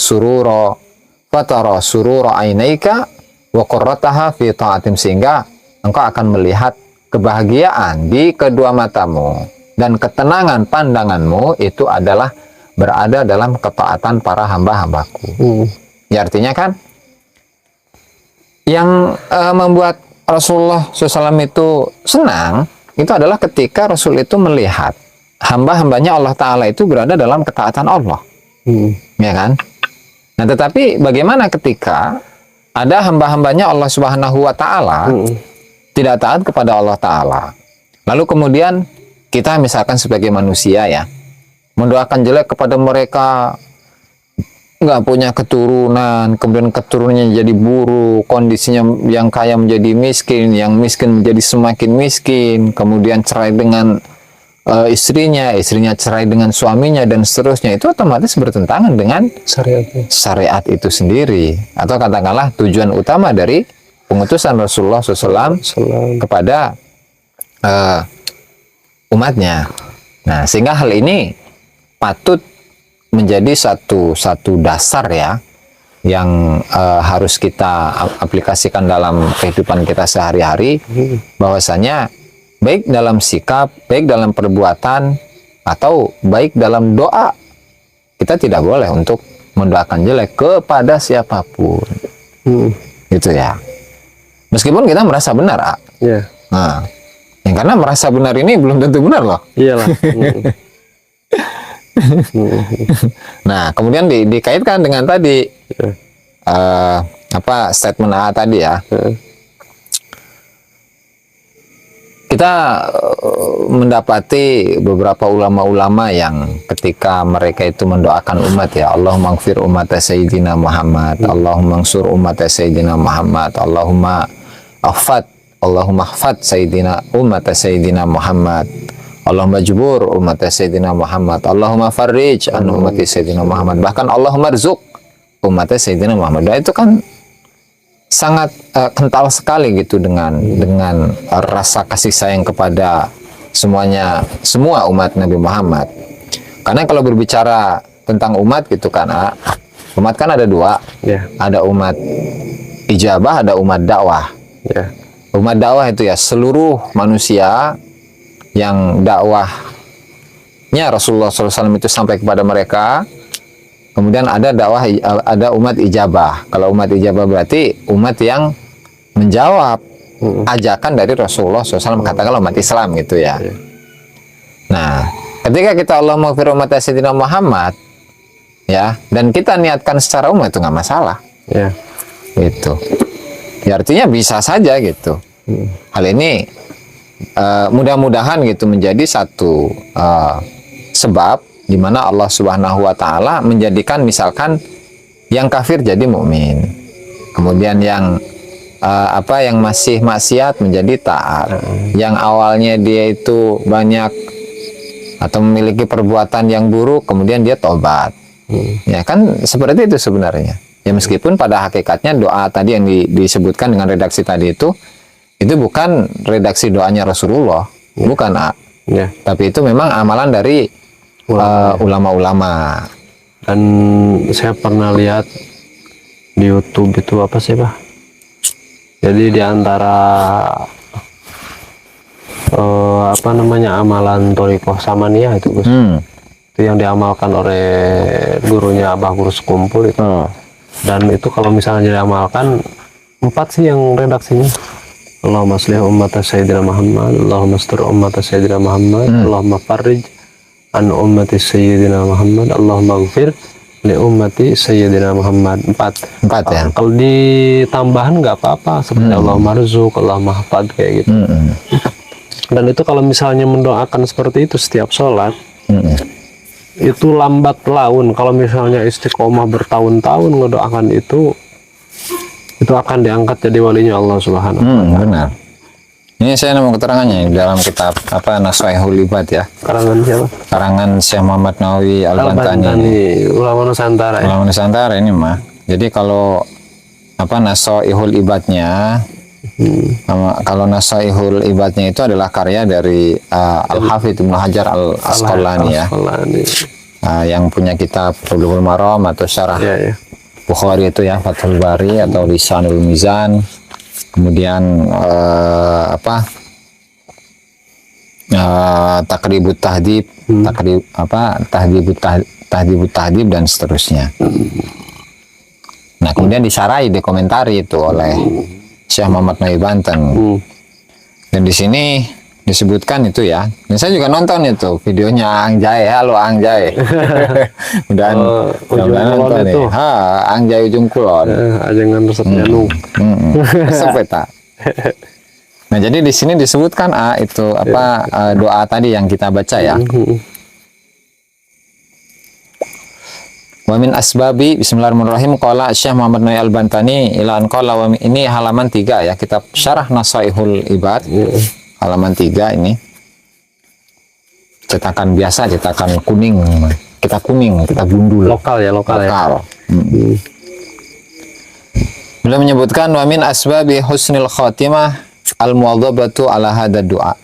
surura ainaika wa qurrataha fi ta'atim, sehingga engkau akan melihat kebahagiaan di kedua matamu dan ketenangan pandanganmu itu adalah berada dalam ketaatan para hamba-hambaku. Ya, artinya kan yang membuat Rasulullah SAW itu senang itu adalah ketika Rasul itu melihat hamba-hambanya Allah Ta'ala itu berada dalam ketaatan Allah. Ya kan? Nah, tetapi bagaimana ketika ada hamba-hambanya Allah Subhanahu wa Ta'ala tidak taat kepada Allah Ta'ala, lalu kemudian kita misalkan sebagai manusia ya mendoakan jelek kepada mereka, nggak punya keturunan, kemudian keturunannya jadi buruk, kondisinya yang kaya menjadi miskin, yang miskin menjadi semakin miskin, kemudian cerai dengan istrinya cerai dengan suaminya, dan seterusnya. Itu otomatis bertentangan dengan syariat itu sendiri, atau katakanlah tujuan utama dari pengutusan Rasulullah SAW kepada umatnya. Nah, sehingga hal ini patut menjadi satu dasar ya yang harus kita aplikasikan dalam kehidupan kita sehari-hari, bahwasanya baik dalam sikap, baik dalam perbuatan, atau baik dalam doa, kita tidak boleh untuk mendoakan jelek kepada siapapun. Gitu ya. Meskipun kita merasa benar, Yeah. Nah, ya, karena merasa benar ini belum tentu benar loh. Iyalah. Nah, kemudian dikaitkan dengan tadi statement A tadi ya. Kita mendapati beberapa ulama-ulama yang ketika mereka itu mendoakan umat ya, Allahumma ighfir umat Sayyidina Muhammad, Allahumma ansur umat Sayyidina Muhammad, Allahumma ahfad Sayyidina umat Sayyidina Muhammad, Allahumma jubur umat Sayyidina Muhammad, Allahumma farrij an umat Sayyidina Muhammad, bahkan Allahumma rizuk umat Sayyidina Muhammad. Dan itu kan sangat kental sekali gitu dengan rasa kasih sayang kepada semua umat Nabi Muhammad. Karena kalau berbicara tentang umat gitu kan, umat kan ada dua, ada umat ijabah, ada umat dakwah. Umat dakwah itu ya seluruh manusia yang dakwahnya Rasulullah SAW itu sampai kepada mereka. Kemudian ada ada umat ijabah. Kalau umat ijabah berarti umat yang menjawab ajakan dari Rasulullah SAW, katakanlah umat Islam gitu ya. Nah, ketika kita Allahumma ighfir umat Sayyidina Muhammad ya, dan kita niatkan secara umum itu nggak masalah. Gitu. Ya, artinya bisa saja gitu. Hal ini mudah-mudahan gitu menjadi satu sebab di mana Allah Subhanahu wa Ta'ala menjadikan misalkan yang kafir jadi mukmin, kemudian yang yang masih maksiat menjadi taat, yang awalnya dia itu banyak atau memiliki perbuatan yang buruk kemudian dia tobat. Ya kan seperti itu sebenarnya. Ya, meskipun pada hakikatnya doa tadi yang disebutkan dengan redaksi tadi itu bukan redaksi doanya Rasulullah, bukan tapi itu memang amalan dari ulama-ulama. Dan saya pernah lihat di YouTube itu apa sih Pak? Jadi di antara amalan Thariqah Samaniyah itu Gus, itu yang diamalkan oleh gurunya Abah Guru Sekumpul itu. Dan itu kalau misalnya diamalkan 4 sih yang redaksinya. Allahumma shlih ummata Sayyidina Muhammad, Allahumma astur ummata Sayyidina Muhammad, Allahumma farrij an ummati Sayyidina Muhammad, Allahumma ighfir li ummati Sayyidina Muhammad. 4 ya. Kalau ditambahan nggak apa-apa, seperti Allahumma rizuk, Allahumma hafad kayak gitu. Dan itu kalau misalnya mendoakan seperti itu setiap sholat, itu lambat laun. Kalau misalnya istiqomah bertahun-tahun ngedoakan itu akan diangkat jadi walinya Allah Subhanahu wa Ta'ala. Benar. Ini saya nemu keterangannya di dalam kitab apa Naswaihul Ibad ya. Karangan siapa? Karangan Syekh Muhammad Nawawi Al-Bantani. Al-Bantani, ulama Nusantara ya. Ulama Nusantara ini mah. Jadi kalau apa Naswaihul Ibadnya, kalau Naswaihul Ibadnya itu adalah karya dari Al-Hafidz Ibnu Hajar Al-Asqalani ya. Yang punya kitab Bulughul Maram atau syarah Bukhari itu ya, Fathul Bari atau Lisanul Mizan. Kemudian Taqribut Tahdhib, Tahdhibut Tahdhib dan seterusnya. Nah, kemudian disarai, dikomentari itu oleh Syekh Muhammad Nawawi Banten. Dan di sini disebutkan itu ya. Dan saya juga nonton itu videonya Ang Jae, halo Ang Jae. Udah nonton nih. Ang Jae Ujung Kulon. Ajengan resepnya nu. Resep eta. Nah, jadi di sini disebutkan itu apa doa tadi yang kita baca ya. Wa min asbabi bismillahirrahmanirrahim qala Syekh Muhammad Nawawi Al-Bantani ila an qala ini halaman 3 ya, kitab Syarah Naswaihul Ibad. Halaman 3 ini. Cetakan biasa, cetakan kuning. Kita gundul. Lokal ya. Beliau menyebutkan wa min asbabi husnil khatimah al-muwadzabatu ala hadha du'a.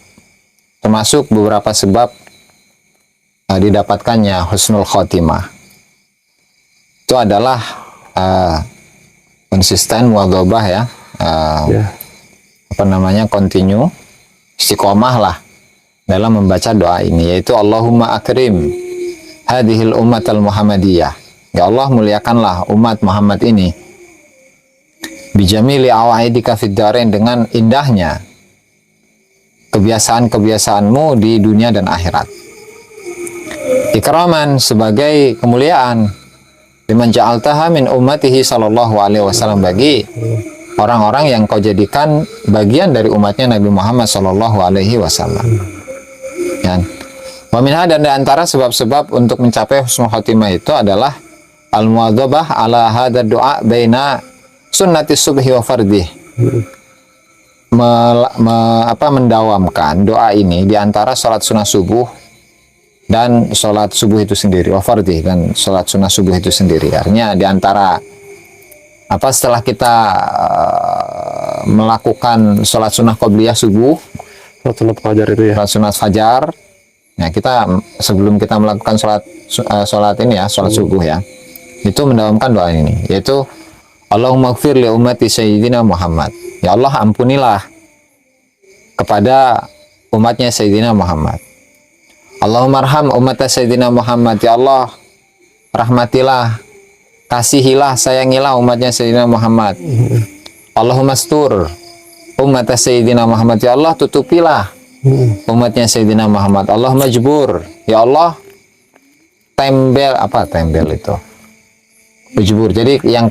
Termasuk beberapa sebab didapatkannya husnul khatimah. Itu adalah konsisten muwadzabah ya. Continue, istiqomah lah dalam membaca doa ini, yaitu Allahumma akrim hadhil ummatal Muhammadiyah. Ya Allah, muliakanlah umat Muhammad ini bijamili awaidika fid darain, dengan indahnya kebiasaan-kebiasaanmu di dunia dan akhirat. Ikraman, sebagai kemuliaan, liman ja'altaha min ummatihi sallallahu alaihi wasallam, bagi orang-orang yang kau jadikan bagian dari umatnya Nabi Muhammad sallallahu alaihi wasallam. Ya. Wa minha, dan di antara sebab-sebab untuk mencapai husnul khotimah itu adalah al-muwadzabah ala hadha du'a baina sunnati subhi wa fardih. Mendawamkan doa ini di antara sholat sunnah subuh dan sholat subuh itu sendiri, wa fardih, dan sholat sunnah subuh itu sendiri. Artinya di antara setelah kita melakukan sholat sunnah qobliyah subuh, sholat sunat fajar itu ya. Sholat sunat fajar. Nah, kita sebelum kita melakukan sholat subuh ya, itu mendawamkan doa ini, yaitu Allahumma gfir li ummati Sayyidina Muhammad. Ya Allah, ampunilah kepada umatnya Sayyidina Muhammad. Allahumma arham umat Sayyidina Muhammad. Ya Allah, rahmatilah, kasihilah, sayangilah umatnya Sayyidina Muhammad. Allahumma astur umat Sayyidina Muhammad. Ya Allah, tutupilah umatnya Sayyidina Muhammad. Allahumma jbur. Ya Allah, tembel itu. Ujbur. Jadi yang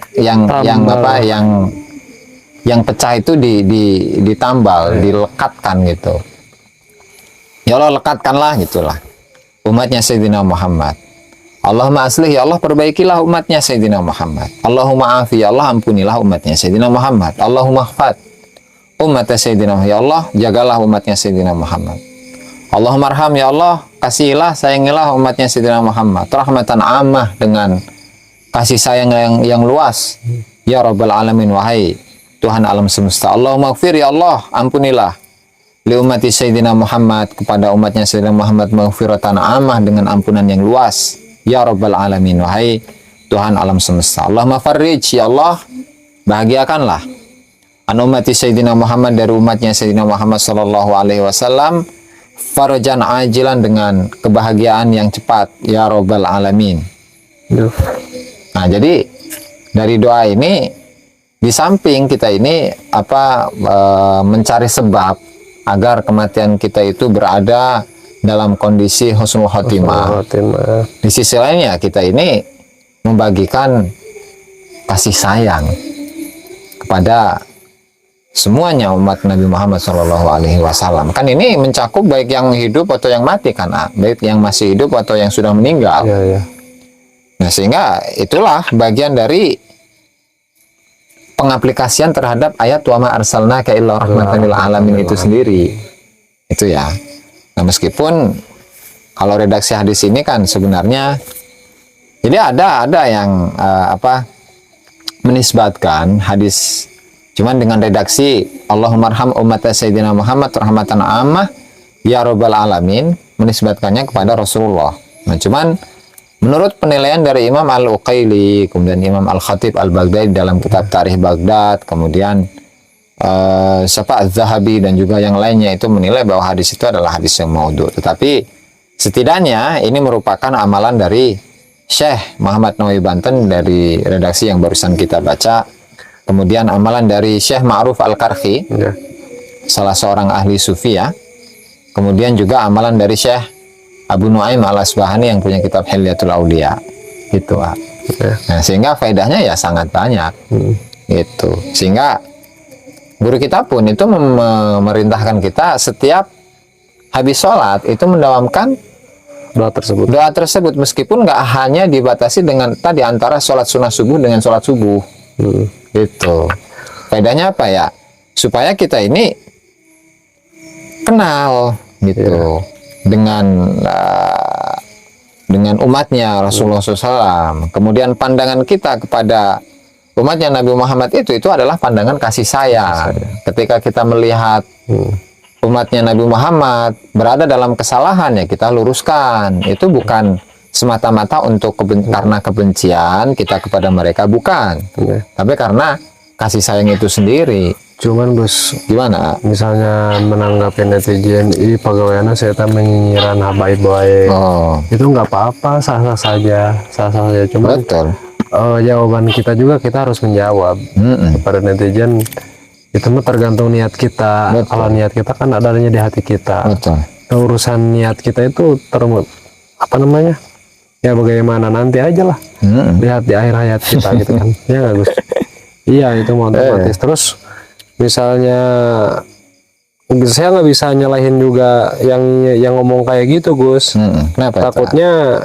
pecah itu ditambal, dilekatkan gitu. Ya Allah, lekatkanlah gitulah umatnya Sayyidina Muhammad. Allahumma aslih, ya Allah, perbaikilah umatnya Sayyidina Muhammad. Allahumma afi, ya Allah, ampunilah umatnya Sayyidina Muhammad. Allahumma khfad umatnya Sayyidina Muhammad. Ya Allah, jagalah umatnya Sayyidina Muhammad. Allahumma arham, ya Allah, kasihilah, sayangilah umatnya Sayyidina Muhammad. Rahmatan ammah, dengan kasih sayang yang luas. Ya Rabbal Alamin, wahai Tuhan alam semesta. Allahumma gfir, ya Allah, ampunilah li ummati Sayyidina Muhammad, kepada umatnya Sayyidina Muhammad, maghfiratan ammah, dengan ampunan yang luas. Ya Rabbal Alamin, wahai Tuhan alam semesta. Allahumma farrij, ya Allah, bahagiakanlah an ummati Sayyidina Muhammad, dari umatnya Sayyidina Muhammad sallallahu alaihi wasallam, farajan ajilan, dengan kebahagiaan yang cepat. Ya Rabbal Alamin. Nah, jadi dari doa ini, di samping kita ini mencari sebab agar kematian kita itu berada dalam kondisi husnul khotimah. Di sisi lainnya, kita ini membagikan kasih sayang kepada semuanya umat Nabi Muhammad SAW. Kan ini mencakup baik yang hidup atau yang mati kan, baik yang masih hidup atau yang sudah meninggal. Nah, sehingga itulah bagian dari pengaplikasian terhadap ayat wa ma arsalnaka illa rahmatan lil alamin itu sendiri. Itu ya. Nah, meskipun kalau redaksi hadis ini kan sebenarnya jadi ada yang menisbatkan hadis cuman dengan redaksi Allahumma arham ummat Sayyidina Muhammad rahmatan ammah ya rabbal alamin, menisbatkannya kepada Rasulullah. Nah, cuman menurut penilaian dari Imam Al-Uqaili, kemudian Imam Al-Khatib Al-Baghdadi dalam kitab Tarikh Baghdad, kemudian Syafa' Az-Zahabi dan juga yang lainnya itu menilai bahwa hadis itu adalah hadis yang maudhu. Tetapi setidaknya ini merupakan amalan dari Syekh Muhammad Nawawi Banten dari redaksi yang barusan kita baca. Kemudian amalan dari Syekh Ma'ruf Al-Karhi, salah seorang ahli sufi ya. Kemudian juga amalan dari Syekh Abu Nuaim Al-Asbahani yang punya kitab Hilyatul Auliya. Gitu. Nah, sehingga faedahnya ya sangat banyak. Gitu. Sehingga guru kita pun itu memerintahkan kita setiap habis sholat itu mendawamkan doa tersebut meskipun nggak hanya dibatasi dengan tadi antara sholat sunnah subuh dengan sholat subuh. Gitu. Faedahnya apa ya? Supaya kita ini kenal gitu dengan umatnya Rasulullah SAW. Kemudian pandangan kita kepada umatnya Nabi Muhammad itu adalah pandangan kasih sayang. Ketika kita melihat umatnya Nabi Muhammad berada dalam kesalahan, ya kita luruskan. Itu bukan semata-mata untuk karena kebencian kita kepada mereka, bukan. Tapi karena kasih sayang itu sendiri. Cuman Gus, gimana? Misalnya menanggapi netizen, pegawainya saya menyinyiran habaib baik. Itu nggak apa-apa, sah-sah saja. Cuman betul. Jawaban kita juga kita harus menjawab kepada netizen. Itu mah tergantung niat kita. Betul. Kalau niat kita kan adanya di hati kita. Betul. Urusan niat kita itu ya bagaimana nanti aja lah. Lihat di akhir hayat kita gitu kan. Ya nggak Gus? Iya, itu otomatis. Terus misalnya saya nggak bisa nyalahin juga yang ngomong kayak gitu Gus. Kenapa? Takutnya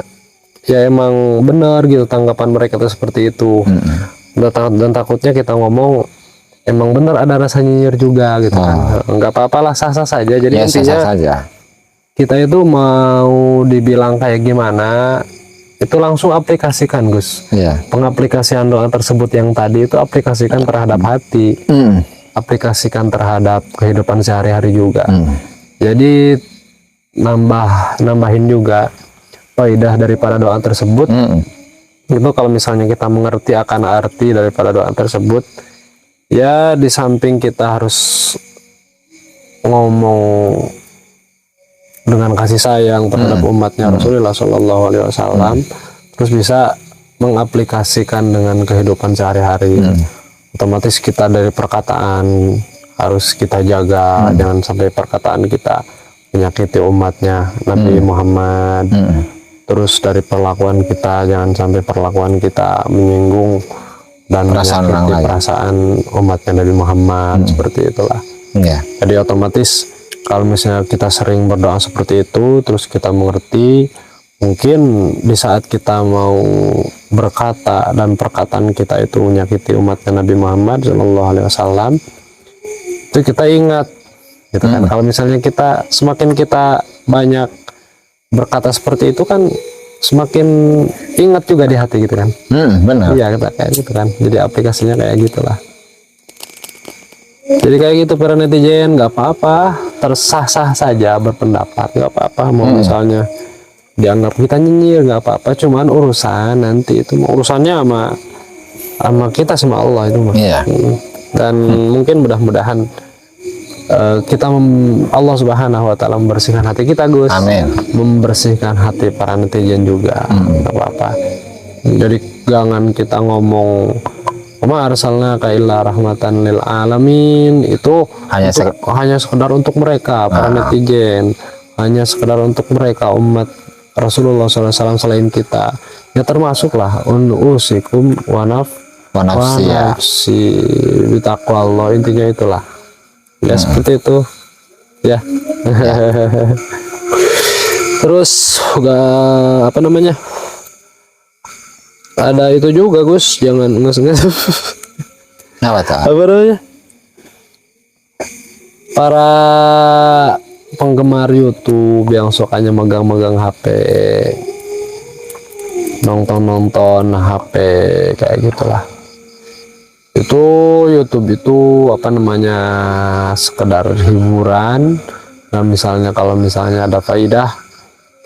ya emang benar gitu tanggapan mereka itu seperti itu. Dan takutnya kita ngomong emang benar ada rasa nyinyir juga gitu kan. Nggak apa-apa lah, sah-sah saja. Jadi ya, intinya sah-sah saja. Kita itu mau dibilang kayak gimana, itu langsung aplikasikan Gus. Pengaplikasian doa tersebut yang tadi itu aplikasikan terhadap hati, aplikasikan terhadap kehidupan sehari-hari juga. Jadi nambahin juga faidah daripada doa tersebut. Itu kalau misalnya kita mengerti akan arti daripada doa tersebut, ya di samping kita harus ngomong dengan kasih sayang terhadap umatnya Rasulullah SAW, terus bisa mengaplikasikan dengan kehidupan sehari-hari. Otomatis kita dari perkataan harus kita jaga, jangan sampai perkataan kita menyakiti umatnya Nabi Muhammad. Terus dari perlakuan kita, jangan sampai perlakuan kita menyinggung dan menyakiti perasaan umatnya Nabi Muhammad. Seperti itulah. Jadi otomatis kalau misalnya kita sering berdoa seperti itu, terus kita mengerti, mungkin di saat kita mau berkata dan perkataan kita itu menyakiti umatnya Nabi Muhammad SAW, itu kita ingat, gitu kan? Kalau misalnya semakin kita banyak berkata seperti itu kan, semakin ingat juga di hati gitu kan? Benar. Iya, kita kayak gitu kan. Jadi aplikasinya kayak gitulah. Jadi kayak gitu para netizen, nggak apa-apa, tersah-sah saja berpendapat, nggak apa-apa. Mau misalnya dianggap kita nyinyir, nggak apa-apa. Cuman urusan nanti itu urusannya sama kita sama Allah itu mah. Dan mungkin mudah-mudahan Allah Subhanahu Wa Taala membersihkan hati kita Gus. Amin. Membersihkan hati para netizen juga, nggak apa-apa. Jadi jangan kita ngomong Wa arsalnaka illa rahmatan lil alamin, itu hanya sekedar untuk mereka para netizen, hanya sekedar untuk mereka umat Rasulullah SAW selain kita. Ya termasuklah usikum wa nafsi bitaqwallah, intinya itulah. Ya seperti itu. Ya. Terus ada itu juga Gus, jangan nges-nges. Apa tuh? apa namanya, para penggemar YouTube yang sukanya megang-megang HP, nonton HP kayak gitulah. Itu YouTube itu apa namanya, sekedar hiburan. Nah misalnya kalau misalnya ada faidah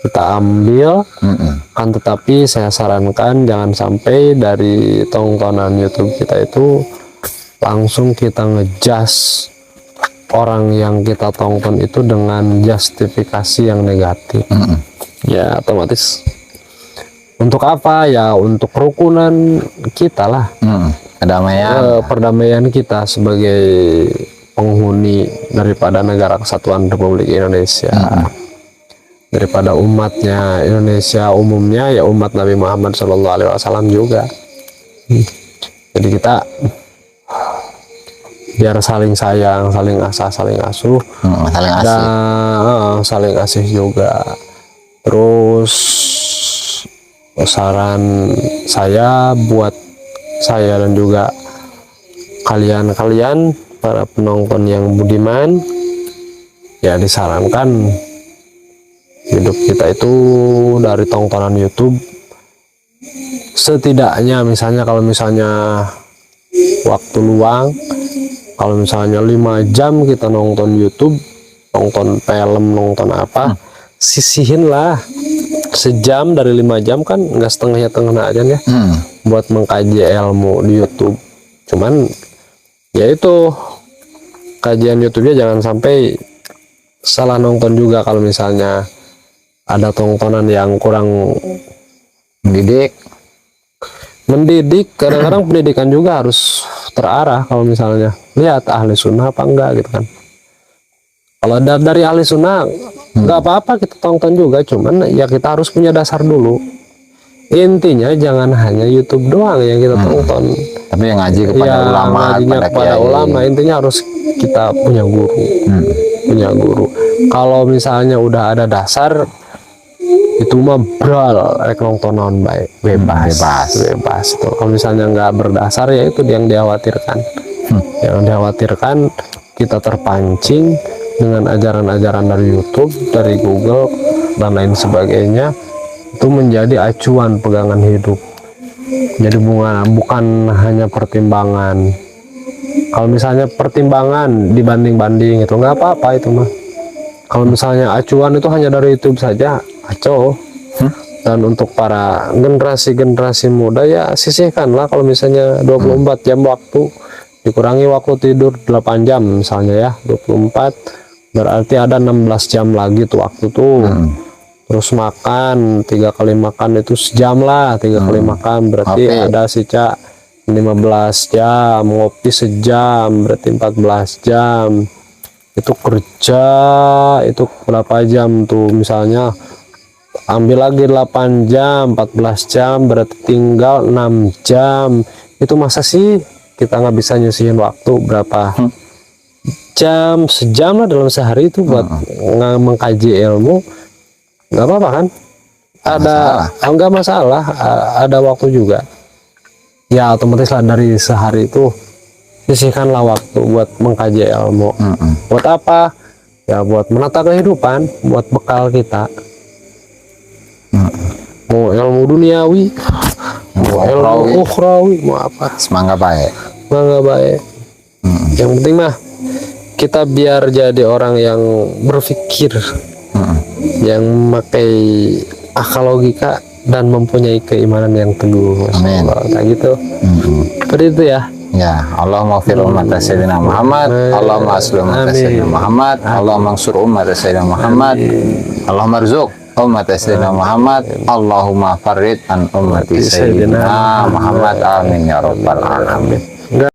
kita ambil, kan tetapi saya sarankan jangan sampai dari tontonan YouTube kita itu langsung kita ngejas orang yang kita tonton itu dengan justifikasi yang negatif. Ya otomatis untuk apa ya, untuk kerukunan kita lah, Kedamaian. perdamaian kita sebagai penghuni daripada negara kesatuan Republik Indonesia, daripada umatnya Indonesia umumnya, ya umat Nabi Muhammad SAW juga. Jadi kita biar saling sayang, saling asah, saling asuh, Saling asik. dan saling asih juga. Terus saran saya buat saya dan juga kalian para penonton yang budiman, ya disarankan hidup kita itu dari tontonan YouTube setidaknya, misalnya kalau misalnya waktu luang, kalau misalnya 5 jam kita nonton YouTube, nonton film, nonton apa, sisihin lah sejam dari 5 jam, kan nggak setengahnya aja ya, buat mengkaji ilmu di YouTube. Cuman ya itu, kajian YouTube-nya jangan sampai salah nonton juga. Kalau misalnya ada tontonan yang kurang mendidik, kadang-kadang pendidikan juga harus terarah. Kalau misalnya lihat ahli sunnah apa enggak gitu kan. Kalau dari ahli sunnah nggak apa-apa kita tonton juga, cuman ya kita harus punya dasar dulu. Intinya jangan hanya YouTube doang yang kita tonton, Tapi yang ngaji kepada ulama, ngajinya kepada kiai. ulama. Intinya harus kita punya guru, punya guru. Kalau misalnya udah ada dasar, itu mah bral rek nontonan baik, bebas tuh. Kalau misalnya nggak berdasar, ya itu yang dikhawatirkan. Yang dikhawatirkan kita terpancing dengan ajaran-ajaran dari YouTube, dari Google dan lain sebagainya, itu menjadi acuan pegangan hidup. Jadi bukan hanya pertimbangan. Kalau misalnya pertimbangan dibanding-banding itu nggak apa-apa itu mah. Kalau misalnya acuan itu hanya dari YouTube saja, aco. Dan untuk para generasi muda, ya sisihkanlah. Kalau misalnya 24 jam waktu, dikurangi waktu tidur 8 jam misalnya ya, 24 berarti ada 16 jam lagi tuh waktu tuh. Terus makan 3 kali makan itu sejam lah, 3 kali makan berarti ada sisa 15 jam, ngopi sejam berarti 14 jam. Itu kerja itu berapa jam tuh, misalnya ambil lagi 8 jam, 14 jam berarti tinggal 6 jam. Itu masa sih kita nggak bisa nyisihin waktu berapa jam, sejam lah dalam sehari itu buat mengkaji ilmu. Nggak apa-apa kan, nggak masalah, ada waktu juga ya. Otomatis lah dari sehari itu sisihkanlah waktu buat mengkaji ilmu. Buat apa ya? Buat menata kehidupan, buat bekal kita. Mau ilmu duniawi, mau ilmu ukhrawi, mau apa, Semangat baik. Yang penting mah kita biar jadi orang yang berpikir, yang memakai akal logika dan mempunyai keimanan yang teguh. Amin. Kayak gitu. Seperti itu ya. Ya, Allah maghfir umat Sayyidina Muhammad, Allah ma'aslu umat Sayyidina Muhammad, Allah mansur umat Sayyidina Muhammad, Allah marzuq umat Sayyidina Muhammad, Allahumma farid an ummati Sayyidina Muhammad, amin ya rabbal alamin.